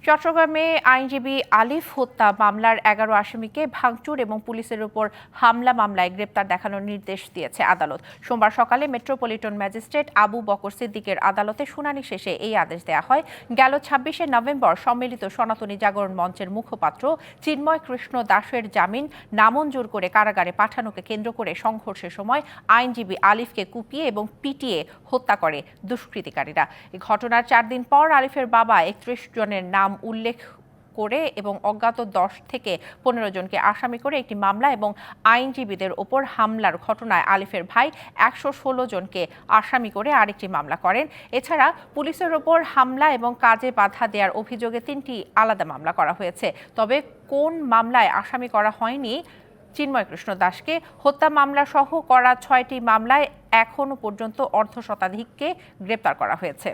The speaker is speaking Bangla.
চট্টগ্রামে আইনজীবী আলিফ হত্যা মামলার ১১ আসামিকে ভাঙচুর এবং পুলিশের উপর হামলা মামলায় গ্রেপ্তার দেখানোর নির্দেশ দিয়েছে আদালত। সোমবার সকালে মেট্রোপলিটন ম্যাজিস্ট্রেট আবু বকর সিদ্দিকের আদালতে শুনানি শেষে এই আদেশ দেওয়া হয়। গেল ২৬শে নভেম্বর সম্মিলিত সনাতনী জাগরণ মঞ্চের মুখপাত্র চিন্ময় কৃষ্ণ দাসের জামিন নামঞ্জুর করে কারাগারে পাঠানোকে কেন্দ্র করে সংঘর্ষের সময় আইনজীবী আলিফকে কুপিয়ে এবং পিটিয়ে হত্যা করে দুষ্কৃতিকারীরা। এই ঘটনার ৪ দিন পর আলিফের বাবা ৩১ জনের নাম উল্লেখ করে এবং অজ্ঞাত ১০ থেকে ১৫ জনকে আসামি করে একটি মামলা এবং আইনজীবীদের ওপর হামলার ঘটনায় আলিফের ভাই ১১৬ জনকে আসামি করে আরেকটি মামলা করেন। এছাড়া পুলিশের ওপর হামলা এবং কাজে বাধা দেওয়ার অভিযোগে ৩টি আলাদা মামলা করা হয়েছে। তবে কোন মামলায় আসামি করা হয়নি চিন্ময় কৃষ্ণ দাসকে, হত্যা মামলা সহ করা ৬টি মামলায় এখনো পর্যন্ত অর্ধশতাধিককে গ্রেপ্তার করা হয়েছে।